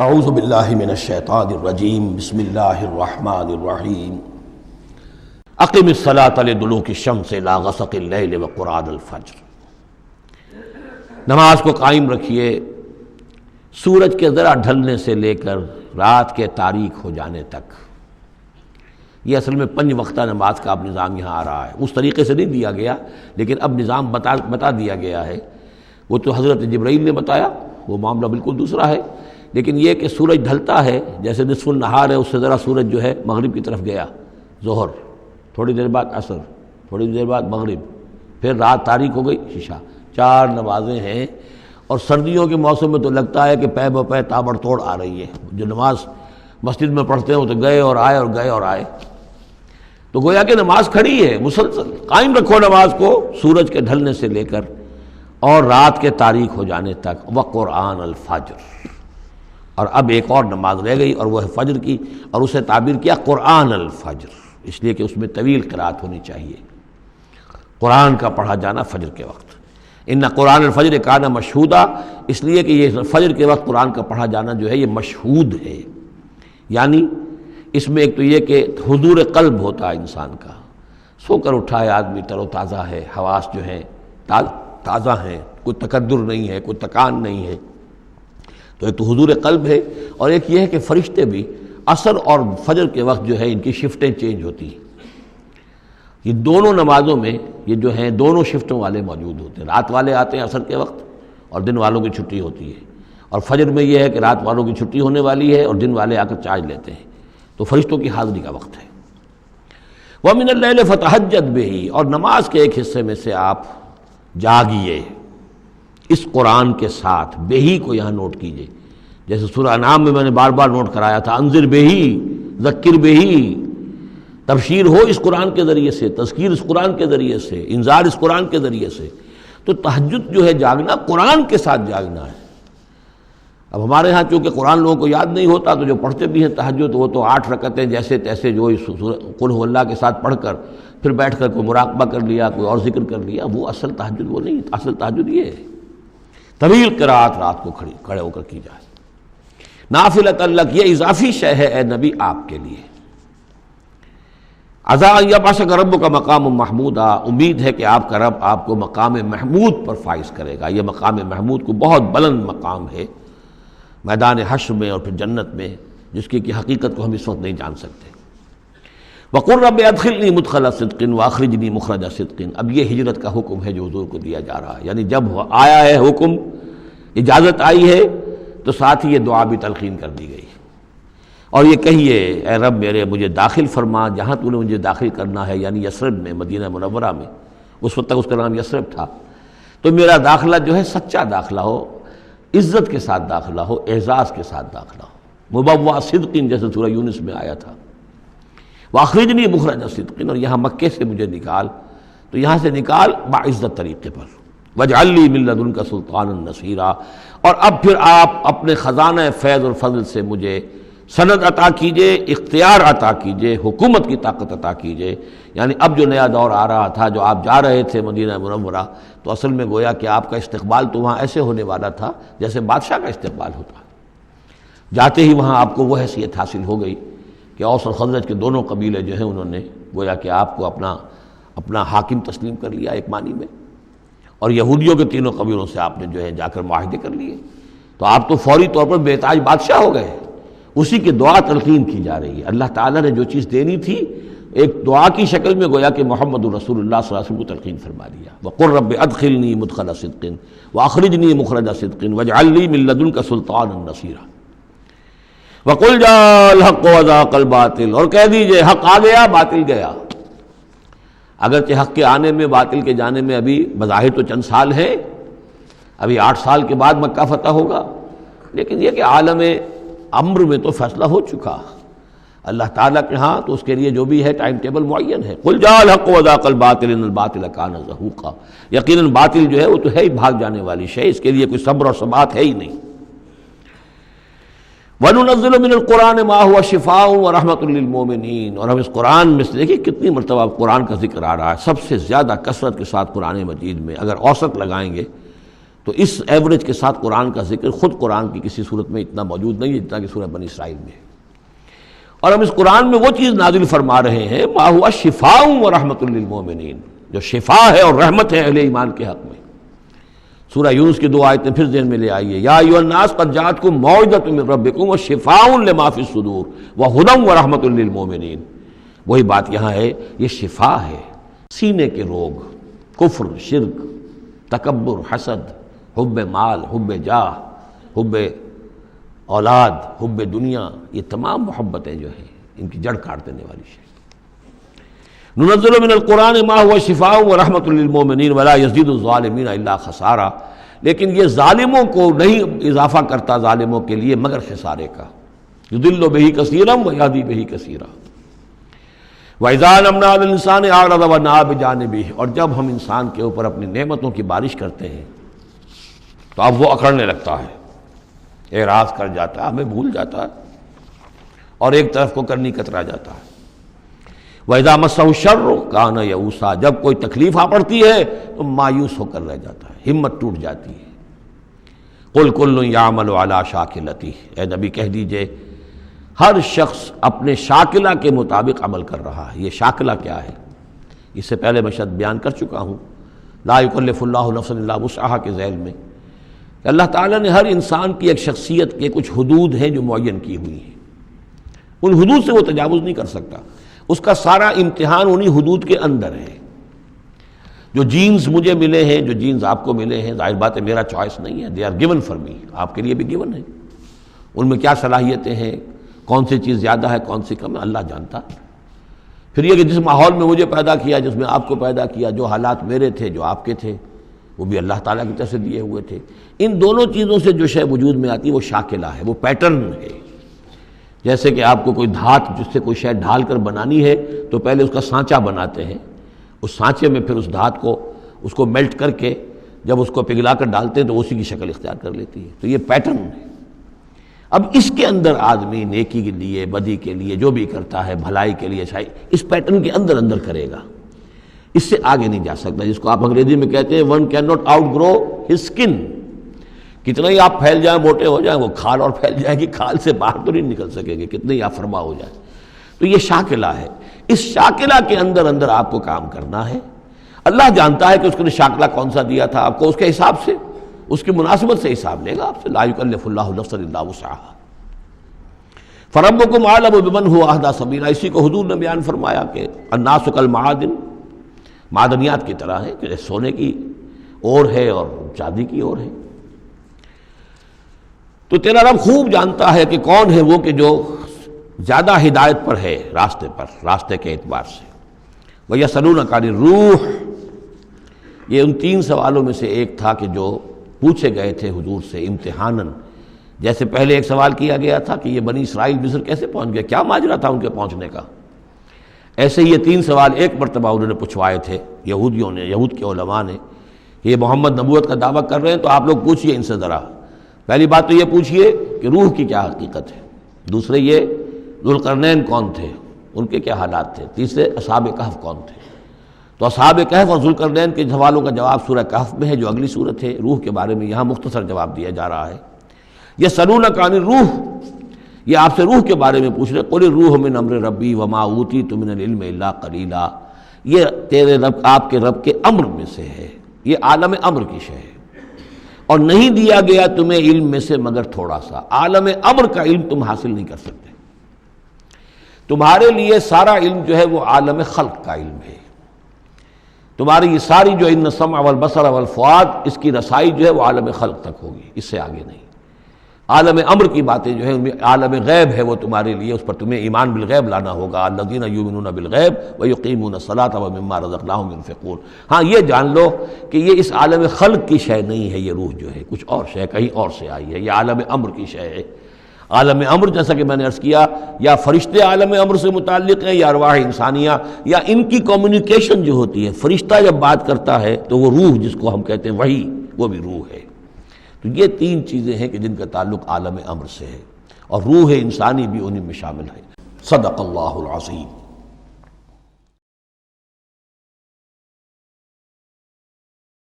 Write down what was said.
اعوذ باللہ من الشیطان الرجیم بسم اللہ الرحمن الرحیم اقم الصلاۃ لدلوک الشمس الی غسق اللیل وقرآن الفجر۔ نماز کو قائم رکھیے سورج کے ذرا ڈھلنے سے لے کر رات کے تاریک ہو جانے تک۔ یہ اصل میں 5 وقتہ نماز کا اب نظام یہاں آ رہا ہے، اس طریقے سے نہیں دیا گیا لیکن اب نظام بتا دیا گیا ہے۔ وہ تو حضرت جبرائیل نے بتایا، وہ معاملہ بالکل دوسرا ہے، لیکن یہ کہ سورج ڈھلتا ہے، جیسے نصف النہار ہے اس سے ذرا سورج جو ہے مغرب کی طرف گیا، ظہر، تھوڑی دیر بعد عصر، تھوڑی دیر بعد مغرب، پھر رات تاریک ہو گئی عشاء۔ 4 نمازیں ہیں، اور سردیوں کے موسم میں تو لگتا ہے کہ پے بپے تابڑ توڑ آ رہی ہے۔ جو نماز مسجد میں پڑھتے ہیں تو گئے اور آئے اور گئے اور آئے، تو گویا کہ نماز کھڑی ہے مسلسل۔ قائم رکھو نماز کو سورج کے ڈھلنے سے لے کر اور رات کے تاریک ہو جانے تک۔ وقرآن الفجر، اور اب ایک اور نماز رہ گئی اور وہ ہے فجر کی، اور اسے تعبیر کیا قرآن الفجر، اس لیے کہ اس میں طویل قرات ہونی چاہیے، قرآن کا پڑھا جانا فجر کے وقت۔ ان قرآن الفجر کان مشہودا، اس لیے کہ یہ فجر کے وقت قرآن کا پڑھا جانا جو ہے یہ مشہود ہے، یعنی اس میں ایک تو یہ کہ حضور قلب ہوتا ہے انسان کا، سو کر اٹھا ہے آدمی، تر و تازہ ہے، حواس جو ہیں تازہ ہیں، کوئی تکدر نہیں ہے، کوئی تکان نہیں ہے، تو ایک تو حضور قلب ہے، اور ایک یہ ہے کہ فرشتے بھی عصر اور فجر کے وقت جو ہے ان کی شفٹیں چینج ہوتی ہیں۔ یہ دونوں نمازوں میں یہ جو ہیں دونوں شفٹوں والے موجود ہوتے ہیں، رات والے آتے ہیں عصر کے وقت اور دن والوں کی چھٹی ہوتی ہے، اور فجر میں یہ ہے کہ رات والوں کی چھٹی ہونے والی ہے اور دن والے آ کر چارج لیتے ہیں، تو فرشتوں کی حاضری کا وقت ہے۔ وَمِنَ اللَّيْلِ فَتَہَجَّدْ بِهِ، اور نماز کے ایک حصے میں سے آپ جاگیے اس قرآن کے ساتھ۔ بہی کو یہاں نوٹ کیجئے، جیسے سورہ انعام میں نے بار بار نوٹ کرایا تھا، انذر بہی ذکر بہی، تبشیر ہو اس قرآن کے ذریعے سے، تذکیر اس قرآن کے ذریعے سے، انذار اس قرآن کے ذریعے سے۔ تو تہجد جو ہے جاگنا قرآن کے ساتھ جاگنا ہے۔ اب ہمارے ہاں چونکہ قرآن لوگوں کو یاد نہیں ہوتا تو جو پڑھتے بھی ہیں تہجد وہ تو 8 رکعتیں جیسے تیسے جو قل هو اللہ کے ساتھ پڑھ کر پھر بیٹھ کر کوئی مراقبہ کر لیا، کوئی اور ذکر کر لیا، وہ اصل تہجد وہ نہیں۔ اصل تہجد یہ ہے طویل قرات رات کو کھڑے ہو کر کی جائے۔ نافلۃ لک، یہ اضافی شے ہے اے نبی آپ کے لیے۔ عسیٰ ان یبعثک ربک مقام محمودا، امید ہے کہ آپ کا رب آپ کو مقام محمود پر فائز کرے گا۔ یہ مقام محمود کو بہت بلند مقام ہے میدان حشر میں اور پھر جنت میں، جس کی حقیقت کو ہم اس وقت نہیں جان سکتے۔ وَقُلْ رَبِّ أَدْخِلْنِي مُدْخَلَ صِدْقٍ وَأَخْرِجْنِي مُخْرَجَ صِدْقٍ۔ اب یہ ہجرت کا حکم ہے جو حضور کو دیا جا رہا ہے، یعنی جب آیا ہے حکم، اجازت آئی ہے، تو ساتھ ہی یہ دعا بھی تلقین کر دی گئی، اور یہ کہیے اے رب میرے مجھے داخل فرما جہاں تو نے مجھے داخل کرنا ہے، یعنی یثرب میں، مدینہ منورہ میں، اس وقت تک اس کا نام یثرب تھا، تو میرا داخلہ جو ہے سچا داخلہ ہو، عزت کے ساتھ داخلہ ہو، اعزاز کے ساتھ داخلہ ہو، مبوع صدق، جیسے سورہ یونس میں آیا تھا، وَأَخْرِجْنِي مُخْرَجَ صِدْقٍ، اور یہاں مکے سے مجھے نکال، تو یہاں سے نکال باعزت طریقے پر، وَاجْعَلْ لِي مِن لَّدُنْكَ سُلْطَانًا نَصِيرًا، اور اب پھر آپ اپنے خزانہ فیض اور فضل سے مجھے سند عطا کیجئے، اختیار عطا کیجئے، حکومت کی طاقت عطا کیجئے۔ یعنی اب جو نیا دور آ رہا تھا، جو آپ جا رہے تھے مدینہ منورہ، تو اصل میں گویا کہ آپ کا استقبال تو وہاں ایسے ہونے والا تھا جیسے بادشاہ کا استقبال ہوتا۔ جاتے ہی وہاں آپ کو وہ حیثیت حاصل ہو گئی کہ اوس اور خزرج کے دونوں قبیلے جو ہیں انہوں نے گویا کہ آپ کو اپنا حاکم تسلیم کر لیا ایک معنی میں، اور یہودیوں کے 3 قبیلوں سے آپ نے جو ہے جا کر معاہدے کر لیے، تو آپ تو فوری طور پر بے تاج بادشاہ ہو گئے۔ اسی کی دعا تلقین کی جا رہی ہے۔ اللہ تعالیٰ نے جو چیز دینی تھی ایک دعا کی شکل میں گویا کہ محمد رسول اللہ صلی اللہ علیہ وسلم کو تلقین فرما دیا۔ وَقُلْ رَبِّ أَدْخِلْنِي مُدْخَلَ صِدْقٍ وَأَخْرِجْنِي مُخْرَجَ صِدْقٍ وَاجْعَلْ لِي مِن لَّدُنْكَ سُلْطَانًا نَصِيرًا۔ وَقُلْ جَاءَ الْحَقُّ وَزَهَقَ الْبَاطِلُ، اور کہہ دیجئے حق آ گیا باطل گیا۔ اگرچہ حق کے آنے میں باطل کے جانے میں ابھی بظاہر تو چند سال ہیں، ابھی 8 سال کے بعد مکہ فتح ہوگا، لیکن یہ کہ عالم امر میں تو فیصلہ ہو چکا اللہ تعالیٰ کے ہاں، تو اس کے لیے جو بھی ہے ٹائم ٹیبل معین ہے۔ قل جاء الحق وزهق الباطل ان الباطل کان زہوقا، یقیناً باطل جو ہے وہ تو ہے ہی بھاگ جانے والی شے، اس کے لیے کوئی صبر اور ثبات ہے ہی نہیں۔ وَنُنَزِّلُ مِنَ الْقُرْآنِ مَا هُوَ شِفَاءٌ وَرَحْمَةٌ لِّلْمُؤْمِنِينَ، اور ہم اس قرآن میں سے دیکھیے کتنی مرتبہ قرآن کا ذکر آ رہا ہے، سب سے زیادہ کثرت کے ساتھ قرآن مجید میں اگر اوسط لگائیں گے تو تو اس ایوریج کے ساتھ قرآن کا ذکر خود قرآن کی کسی صورت میں اتنا موجود نہیں ہے جتنا کہ سورہ بنی اسرائیل میں ہے۔ اور ہم اس قرآن میں وہ چیز نازل فرما رہے ہیں ما ہوا شفاء و رحمۃ للمؤمنین، جو شفا ہے اور رحمت ہے اہل ایمان کے حق میں۔ سورہ یونس کی 2 آیتیں پھر ذہن میں لے آئیے، یا ایھا الناس قد جاءتکم موعظۃ من ربکم وشفاء لما فی الصدور وہدی ورحمۃ للمؤمنین۔ وہی بات یہاں ہے، یہ شفا ہے، سینے کے روگ، کفر، شرک، تکبر، حسد، حب مال، حب جاہ، حب اولاد، حب دنیا، یہ تمام محبتیں جو ہیں ان کی جڑ کاٹ دینے والی شے۔ ننزل من القرآن ما هو شفاء ورحمۃ للمؤمنین ولا یزید الظالمین الا خسارا، لیکن یہ ظالموں کو نہیں اضافہ کرتا ظالموں کے لیے مگر خسارے کا۔ یضل بہ کثیرا ویہدی بہ کثیرا۔ وَإِذَا أَنْعَمْنَا عَلَى الْإِنسَانِ أَعْرَضَ وَنَأَىٰ بِجَانِبِهِ، اور جب ہم انسان کے اوپر اپنی نعمتوں کی بارش کرتے ہیں تو اب وہ اکڑنے لگتا ہے، اعراض کر جاتا ہے، ہمیں بھول جاتا ہے اور ایک طرف کو کرنی کترا جاتا ہے۔ وَإِذَا مَسَّهُ الشَّرُّ كَانَ يَئُوسًا، جب کوئی تکلیف آ پڑتی ہے تو مایوس ہو کر رہ جاتا ہے، ہمت ٹوٹ جاتی ہے۔ قُلْ كُلٌّ يَعْمَلُ عَلَىٰ شَاكِلَتِهِ، اے نبی کہہ دیجئے ہر شخص اپنے شاکلہ کے مطابق عمل کر رہا ہے۔ یہ شاکلہ کیا ہے؟ اس سے پہلے میں شاید بیان کر چکا ہوں، لا یکلف اللہ نفسا الا وسعہا کے ذیل میں کہ اللہ تعالیٰ نے ہر انسان کی ایک شخصیت کے کچھ حدود ہیں جو معین کی ہوئی ہیں، ان حدود سے وہ تجاوز نہیں کر سکتا، اس کا سارا امتحان انہی حدود کے اندر ہے۔ جو جینز مجھے ملے ہیں، جو جینز آپ کو ملے ہیں، ظاہر بات ہے میرا چوائس نہیں ہے، they are given for me, آپ کے لیے بھی گیون ہے۔ ان میں کیا صلاحیتیں ہیں، کون سی چیز زیادہ ہے کون سی کم ہے، اللہ جانتا۔ پھر یہ کہ جس ماحول میں مجھے پیدا کیا، جس میں آپ کو پیدا کیا، جو حالات میرے تھے جو آپ کے تھے وہ بھی اللہ تعالیٰ کی طرف سے دیے ہوئے تھے۔ ان دونوں چیزوں سے جو شے وجود میں آتی ہے وہ شاکلہ ہے، وہ پیٹرن ہے۔ جیسے کہ آپ کو کوئی دھات جس سے کوئی شے ڈھال کر بنانی ہے تو پہلے اس کا سانچہ بناتے ہیں، اس سانچے میں پھر اس دھات کو اس کو میلٹ کر کے جب اس کو پگھلا کر ڈالتے ہیں تو اسی کی شکل اختیار کر لیتی ہے۔ تو یہ پیٹرن ہے۔ اب اس کے اندر آدمی نیکی کے لیے، بدی کے لیے، جو بھی کرتا ہے، بھلائی کے لیے، اچھائی، اس پیٹرن کے اندر اندر کرے گا، اس سے آگے نہیں جا سکتا، جس کو آپ انگریزی میں کہتے ہیں one can not outgrow his skin. کتنا ہی آپ پھیل جائیں، موٹے ہو جائیں، وہ کھال اور پھیل جائے گی، کھال سے باہر تو نہیں نکل سکیں گے، کتنے ہی آپ فرما ہو جائیں۔ تو یہ شاکلہ ہے، اس شاکلہ کے اندر اندر آپ کو کام کرنا ہے۔ اللہ جانتا ہے کہ اس نے شاکلہ کون سا دیا تھا آپ کو، اس کے حساب سے، اس کی مناسبت سے حساب لے گا آپ سے۔ لا یکلف اللہ نفسا الا وسعہا فربکم اعلم بمن هو اہدی سبیلا۔ اسی کو حضور نے بیان فرمایا کہ الناس کالمعادن، معدنیات کی طرح ہے کہ سونے کی اور ہے اور چاندی کی اور ہے۔ تو تیرا رب خوب جانتا ہے کہ کون ہے وہ کہ جو زیادہ ہدایت پر ہے، راستے پر، راستے کے اعتبار سے۔ وَيَسْأَلُونَكَ عَنِ الرُّوحِ، یہ ان 3 سوالوں میں سے ایک تھا کہ جو پوچھے گئے تھے حضور سے امتحاناً۔ جیسے پہلے ایک سوال کیا گیا تھا کہ یہ بنی اسرائیل مصر کیسے پہنچ گئے، کیا ماجرا تھا ان کے پہنچنے کا، ایسے ہی یہ 3 سوال ایک مرتبہ انہوں نے پوچھوائے تھے یہودیوں نے، یہود کے علماء نے، کہ یہ محمد نبوت کا دعویٰ کر رہے ہیں تو آپ لوگ پوچھئے ان سے ذرا۔ پہلی بات تو یہ پوچھئے کہ روح کی کیا حقیقت ہے، دوسرے یہ ذوالقرنین کون تھے، ان کے کیا حالات تھے، تیسرے اصحاب کہف کون تھے۔ تو اصحاب کہف اور ذوالقرنین کے سوالوں کا جواب سورہ کہف میں ہے جو اگلی سورت ہے۔ روح کے بارے میں یہاں مختصر جواب دیا جا رہا ہے۔ یسألونک عن الروح، یہ آپ سے روح کے بارے میں پوچھ رہے، قل الروح من امر ربی وما اوتیت من العلم الا قلیلا، یہ تیرے رب، آپ کے رب کے امر میں سے ہے، یہ عالم امر کی شے ہے، اور نہیں دیا گیا تمہیں علم میں سے مگر تھوڑا سا۔ عالم امر کا علم تم حاصل نہیں کر سکتے، تمہارے لیے سارا علم جو ہے وہ عالم خلق کا علم ہے۔ تمہاری یہ ساری جو ان السمع والبصر والفؤاد، اس کی رسائی جو ہے وہ عالم خلق تک ہوگی، اس سے آگے نہیں۔ عالم امر کی باتیں جو ہیں ان میں عالم غیب ہے، وہ تمہارے لیے اس پر تمہیں ایمان بالغیب لانا ہوگا۔ الذین یؤمنون بالغیب ویقیمون الصلاۃ ومما رزقناہم ینفقون۔ ہاں یہ جان لو کہ یہ اس عالم خلق کی شے نہیں ہے، یہ روح جو ہے کچھ اور شے، کہیں اور سے آئی ہے، یہ عالم امر کی شے ہے۔ عالم امر جیسا کہ میں نے عرض کیا، یا فرشتے عالم امر سے متعلق ہیں، یا ارواح انسانیہ، یا ان کی کمیونیکیشن جو ہوتی ہے، فرشتہ جب بات کرتا ہے تو وہ روح جس کو ہم کہتے ہیں وحی، وہ بھی روح ہے۔ تو یہ 3 چیزیں ہیں کہ جن کا تعلق عالم امر سے ہے، اور روح انسانی بھی انہی میں شامل ہے۔ صدق اللہ العظیم۔